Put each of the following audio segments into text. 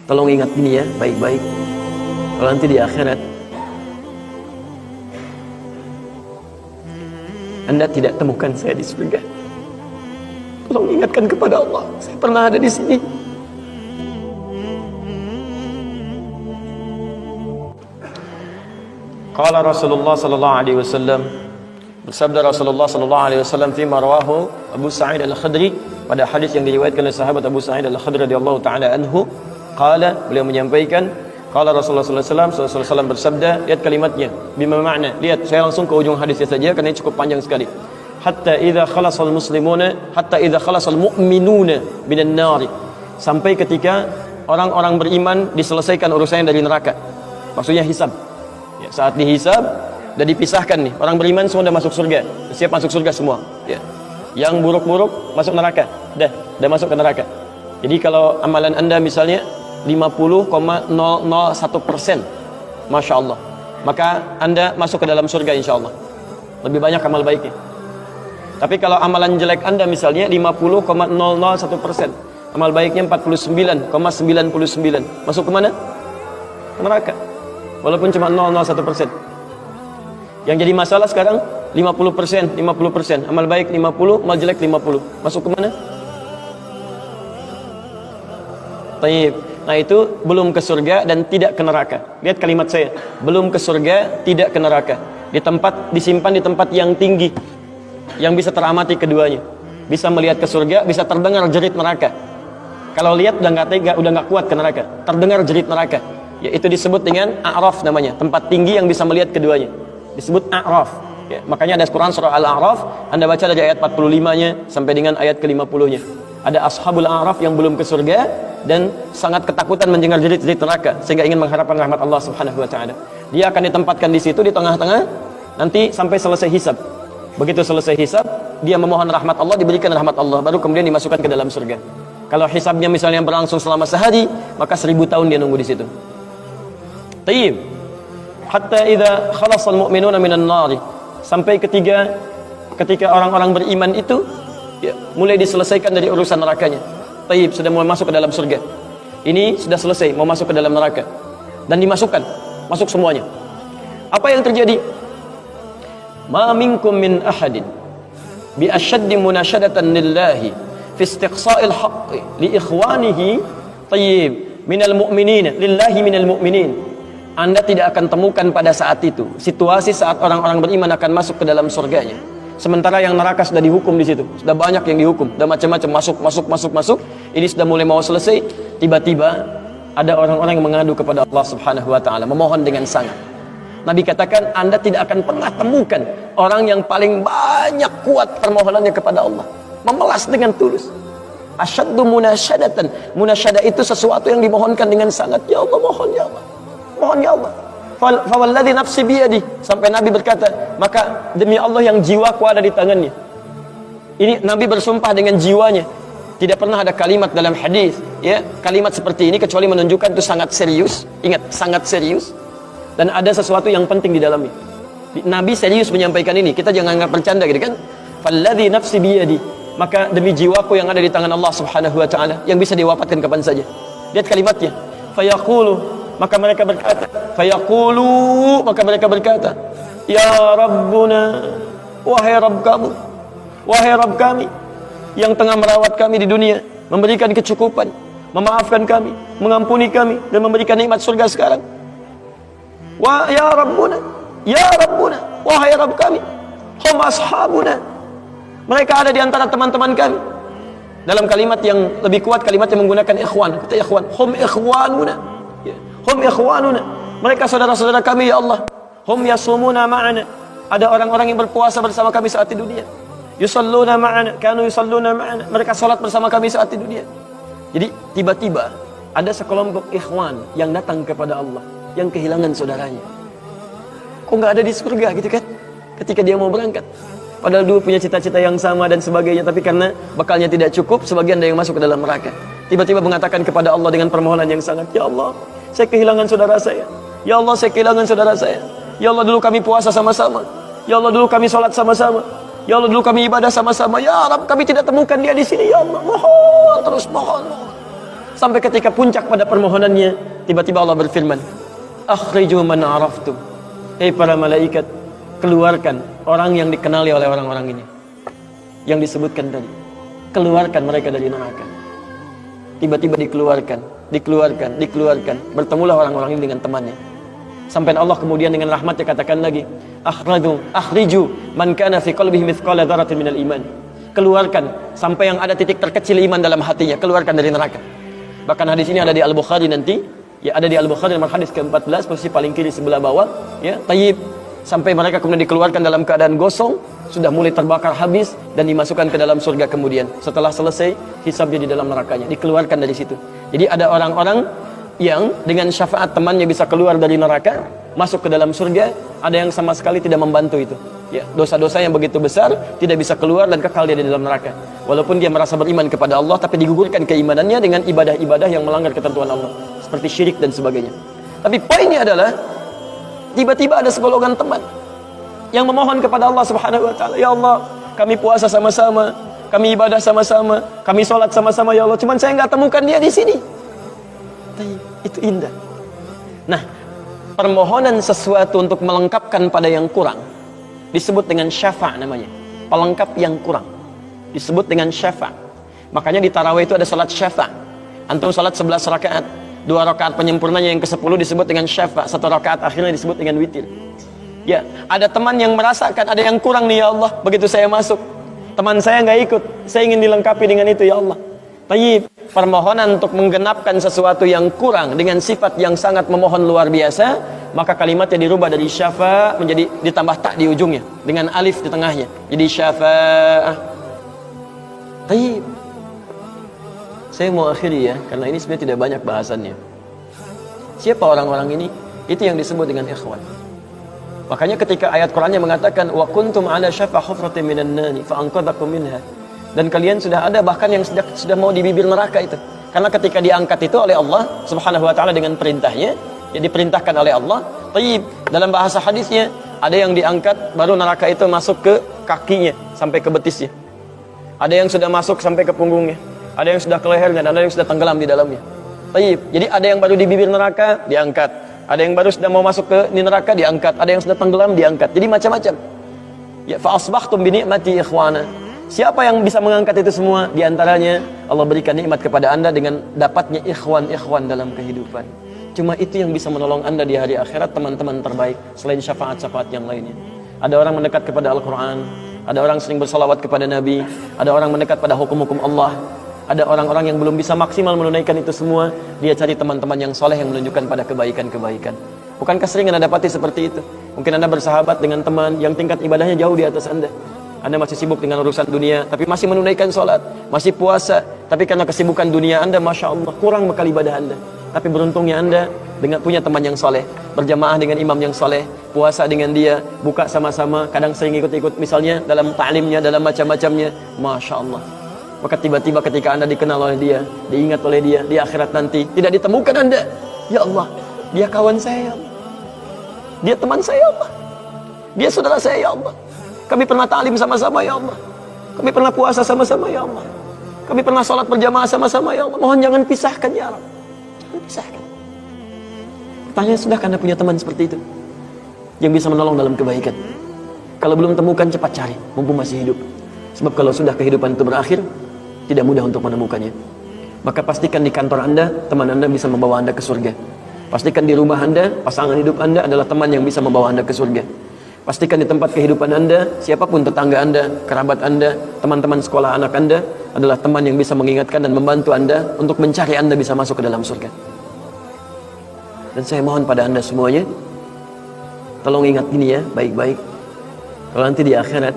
Tolong ingat ini ya, baik-baik. Kalau nanti di akhirat Anda tidak temukan saya di surga, tolong ingatkan kepada Allah, saya pernah ada di sini. Qala Rasulullah sallallahu alaihi wasallam, bersabda Rasulullah sallallahu alaihi wasallam fi rawahu Abu Sa'id Al-Khudri, pada hadis yang diriwayatkan oleh sahabat Abu Sa'id Al-Khudri radhiyallahu taala anhu, qala, beliau menyampaikan, qala Rasulullah sallallahu alaihi wasallam bersabda, lihat kalimatnya, bima makna, lihat saya langsung ke ujung hadisnya saja karena ini cukup panjang sekali. Hatta idza khalasal muslimuna, hatta idza khalasal mu'minuna minan nari, sampai ketika orang-orang beriman diselesaikan urusannya dari neraka, maksudnya hisab. Ya, saat dihisab dan dipisahkan nih, orang beriman semua sudah masuk surga, siap masuk surga semua. Ya. Yang buruk-buruk masuk neraka, dah masuk ke neraka. Jadi kalau amalan Anda misalnya 50,001%, Masya Allah, maka Anda masuk ke dalam surga insya Allah. Lebih banyak amal baiknya. Tapi kalau amalan jelek Anda misalnya 50,001%, amal baiknya 49,99, masuk ke mana? Ke neraka. Walaupun cuma 0,01%. Yang jadi masalah sekarang 50%, amal baik 50, amal jelek 50. Masuk ke mana? Taib. Nah itu belum ke surga dan tidak ke neraka. Lihat kalimat saya, belum ke surga, tidak ke neraka. Disimpan di tempat yang tinggi, yang bisa teramati keduanya. Bisa melihat ke surga, bisa terdengar jerit neraka. Kalau lihat udah nggak tega, udah nggak kuat ke neraka. Terdengar jerit neraka. Ya, itu disebut dengan A'raf namanya, tempat tinggi yang bisa melihat keduanya. Disebut A'raf. Ya, makanya ada Quran surah Al-A'raf, Anda baca dari ayat 45-nya sampai dengan ayat ke-50-nya. Ada ashabul A'raf yang belum ke surga dan sangat ketakutan mendengar jerit-jerit neraka sehingga ingin mengharapkan rahmat Allah Subhanahu wa taala. Dia akan ditempatkan di situ di tengah-tengah nanti sampai selesai hisab. Begitu selesai hisab, dia memohon rahmat Allah, diberikan rahmat Allah, baru kemudian dimasukkan ke dalam surga. Kalau hisabnya misalnya berlangsung selama sehari, maka 1000 tahun dia nunggu di situ. Tayyib. Hatta idza khalasal mu'minuna minan nari, sampai ketika orang-orang beriman itu ya, mulai diselesaikan dari urusan nerakanya. Tayyib, sudah mulai masuk ke dalam surga. Ini sudah selesai, mau masuk ke dalam neraka. Dan dimasukkan, masuk semuanya. Apa yang terjadi? Ma minkum min ahadin bi ashaddi munashadatan lillahi fi istiqsa'il haqqi li ikhwanihi tayyib minal mu'minin lillahi minal mu'minin. Anda tidak akan temukan pada saat itu situasi saat orang-orang beriman akan masuk ke dalam surganya. Sementara yang neraka sudah dihukum di situ, sudah banyak yang dihukum, sudah macam-macam masuk. Ini sudah mulai mau selesai, tiba-tiba ada orang-orang yang mengadu kepada Allah Subhanahu wa taala, memohon dengan sangat. Nabi katakan, Anda tidak akan pernah temukan orang yang paling banyak kuat permohonannya kepada Allah, memelas dengan tulus. Asyaddu munasyadatan. Munasyadah itu sesuatu yang dimohonkan dengan sangat. Ya Allah, mohon ya Allah. Mohon ya Allah. Fawalladzi nafsi biyadi, sampai Nabi berkata, maka demi Allah yang jiwaku ada di tangannya. Ini Nabi bersumpah dengan jiwanya. Tidak pernah ada kalimat dalam hadis, ya, kalimat seperti ini kecuali menunjukkan itu sangat serius. Ingat, sangat serius. Dan ada sesuatu yang penting di dalamnya. Nabi serius menyampaikan ini. Kita jangan anggap bercanda gitu kan. Falladzi nafsi biyadi, maka demi jiwaku yang ada di tangan Allah Subhanahu wa taala, yang bisa diwafatkan kapan saja. Lihat kalimatnya. Fayaqulu, maka mereka berkata, fayaqulu, maka mereka berkata, ya Rabbuna, wahai Rabb kamu, wahai Rabb kami yang tengah merawat kami di dunia, memberikan kecukupan, memaafkan kami, mengampuni kami, dan memberikan nikmat surga sekarang. Wa ya Rabbuna, ya Rabbuna, wahai Rabb kami, hum ashabuna, mereka ada di antara teman-teman kami. Dalam kalimat yang lebih kuat, kalimat yang menggunakan ikhwan, kata ikhwan, hum ikhwanuna, hum ikhwanuna, mereka saudara-saudara kami ya Allah. Hum yasumuna ma'ana, ada orang-orang yang berpuasa bersama kami saat di dunia. Yusalluna ma'ana, kanu yusalluna ma'ana, mereka salat bersama kami saat di dunia. Jadi tiba-tiba ada sekelompok ikhwan yang datang kepada Allah, yang kehilangan saudaranya. Kok nggak ada di surga gitu kan? Ketika dia mau berangkat, padahal dulu punya cita-cita yang sama dan sebagainya, tapi karena bekalnya tidak cukup, sebagian ada yang masuk ke dalam neraka. Tiba-tiba mengatakan kepada Allah dengan permohonan yang sangat, ya Allah, saya kehilangan saudara saya. Ya Allah, saya kehilangan saudara saya. Ya Allah, dulu kami puasa sama-sama. Ya Allah, dulu kami sholat sama-sama. Ya Allah, dulu kami ibadah sama-sama. Ya Rabb, kami tidak temukan dia di sini. Ya Allah, mohon terus, mohon. Sampai ketika puncak pada permohonannya, tiba-tiba Allah berfirman, akhriju man araftum. Hei para malaikat, keluarkan orang yang dikenali oleh orang-orang ini, yang disebutkan tadi. Keluarkan mereka dari neraka. Tiba-tiba dikeluarkan. Bertemulah orang-orang ini dengan temannya. Sampai Allah kemudian dengan rahmatnya katakan lagi, akhriju man kana fi qalbihi mithqala dzarratin minal iman. Keluarkan sampai yang ada titik terkecil iman dalam hatinya, keluarkan dari neraka. Bahkan hadis ini ada di Al-Bukhari nanti, ya ada di Al-Bukhari nomor hadis ke-14, posisi paling kiri sebelah bawah, ya, tayyib. Sampai mereka kemudian dikeluarkan dalam keadaan gosong, sudah mulai terbakar habis dan dimasukkan ke dalam surga kemudian. Setelah selesai hisabnya di dalam nerakanya, dikeluarkan dari situ. Jadi ada orang-orang yang dengan syafaat temannya bisa keluar dari neraka, masuk ke dalam surga. Ada yang sama sekali tidak membantu itu, ya, dosa-dosa yang begitu besar tidak bisa keluar dan kekal dia di dalam neraka. Walaupun dia merasa beriman kepada Allah, tapi digugurkan keimanannya dengan ibadah-ibadah yang melanggar ketentuan Allah, seperti syirik dan sebagainya. Tapi poinnya adalah tiba-tiba ada segolongan teman yang memohon kepada Allah Subhanahu wa taala, ya Allah, kami puasa sama-sama, kami ibadah sama-sama, kami sholat sama-sama, ya Allah, cuman saya nggak temukan dia di sini. Itu indah. Nah, permohonan sesuatu untuk melengkapkan pada yang kurang disebut dengan syafa' namanya. Pelengkap yang kurang disebut dengan syafa'. Makanya di tarawih itu ada salat syafa'. Antum salat 11 rakaat, 2 rakaat penyempurnanya yang ke-10 disebut dengan syafa', 1 rakaat akhirnya disebut dengan witir. Ya, ada teman yang merasakan ada yang kurang nih, ya Allah, begitu saya masuk, teman saya nggak ikut, saya ingin dilengkapi dengan itu, ya Allah. Tayyib, permohonan untuk menggenapkan sesuatu yang kurang dengan sifat yang sangat memohon luar biasa, maka kalimatnya dirubah dari syafa' menjadi ditambah tak di ujungnya dengan alif di tengahnya, jadi syafa'ah. Tayyib, saya mau akhiri ya, karena ini sebenarnya tidak banyak bahasannya. Siapa orang-orang ini? Itu yang disebut dengan ikhwan. Makanya ketika ayat Qur'annya mengatakan wa kuntum ala syafa hufratin minan nari fa anqadhakum minha, dan kalian sudah ada bahkan yang sudah mau di bibir neraka itu. Karena ketika diangkat itu oleh Allah Subhanahu wa taala dengan perintahnya, ya diperintahkan oleh Allah. Tayyib, dalam bahasa hadisnya ada yang diangkat baru neraka itu masuk ke kakinya sampai ke betisnya. Ada yang sudah masuk sampai ke punggungnya, ada yang sudah ke lehernya, dan ada yang sudah tenggelam di dalamnya. Tayyib, jadi ada yang baru di bibir neraka diangkat, ada yang baru sudah mau masuk ke neraka diangkat, ada yang sudah tenggelam diangkat. Jadi macam-macam. Ya, fa asbahtum bi ni'mati ikhwana. Siapa yang bisa mengangkat itu semua? Di antaranya Allah berikan nikmat kepada Anda dengan dapatnya ikhwan-ikhwan dalam kehidupan. Cuma itu yang bisa menolong Anda di hari akhirat, teman-teman terbaik selain syafaat-syafaat yang lainnya. Ada orang mendekat kepada Al-Quran, ada orang sering bersalawat kepada Nabi, ada orang mendekat pada hukum-hukum Allah. Ada orang-orang yang belum bisa maksimal menunaikan itu semua, dia cari teman-teman yang soleh yang menunjukkan pada kebaikan-kebaikan. Bukankah sering Anda dapati seperti itu? Mungkin Anda bersahabat dengan teman yang tingkat ibadahnya jauh di atas Anda. Anda masih sibuk dengan urusan dunia, tapi masih menunaikan sholat, masih puasa, tapi karena kesibukan dunia Anda, Masya Allah, kurang bekal ibadah Anda. Tapi beruntungnya Anda dengan punya teman yang soleh, berjamaah dengan imam yang soleh, puasa dengan dia, buka sama-sama, kadang sering ikut-ikut misalnya dalam ta'limnya, dalam macam-macamnya, Masya Allah. Maka tiba-tiba ketika Anda dikenal oleh dia, diingat oleh dia, di akhirat nanti, tidak ditemukan Anda, ya Allah, dia kawan saya, ya Allah, dia teman saya, ya Allah, dia saudara saya, ya Allah. Kami pernah ta'lim sama-sama, ya Allah. Kami pernah puasa sama-sama, ya Allah. Kami pernah sholat berjamaah sama-sama, ya Allah. Mohon jangan pisahkan, ya Allah. Jangan pisahkan. Pertanyaan, sudahkah Anda punya teman seperti itu yang bisa menolong dalam kebaikan? Kalau belum temukan, cepat cari, mumpung masih hidup. Sebab kalau sudah kehidupan itu berakhir, tidak mudah untuk menemukannya. Maka pastikan di kantor Anda, teman Anda bisa membawa Anda ke surga. Pastikan di rumah Anda, pasangan hidup Anda adalah teman yang bisa membawa Anda ke surga. Pastikan di tempat kehidupan Anda, siapapun tetangga Anda, kerabat Anda, teman-teman sekolah anak Anda adalah teman yang bisa mengingatkan dan membantu Anda untuk mencari Anda bisa masuk ke dalam surga. Dan saya mohon pada Anda semuanya, tolong ingat ini ya, baik-baik. Kalau nanti di akhirat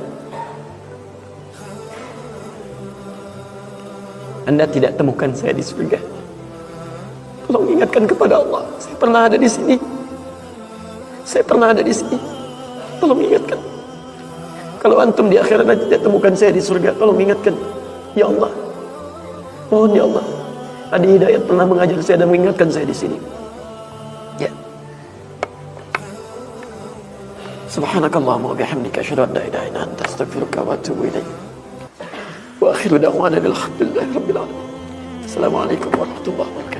Anda tidak temukan saya di surga, tolong ingatkan kepada Allah, saya pernah ada di sini. Saya pernah ada di sini. Tolong ingatkan. Kalau antum di akhirat nanti tidak temukan saya di surga, tolong ingatkan. Ya Allah, mohon ya Allah, Adi Hidayat pernah mengajar saya dan mengingatkan saya di sini. Ya. Subhanakallahumma wa bihamdika asyhadu an la ilaha illa anta astaghfiruka wa atubu ilaik. Wa akhiru da'wana alhamdulillahi rabbil alamin. Assalamualaikum warahmatullahi wabarakatuh.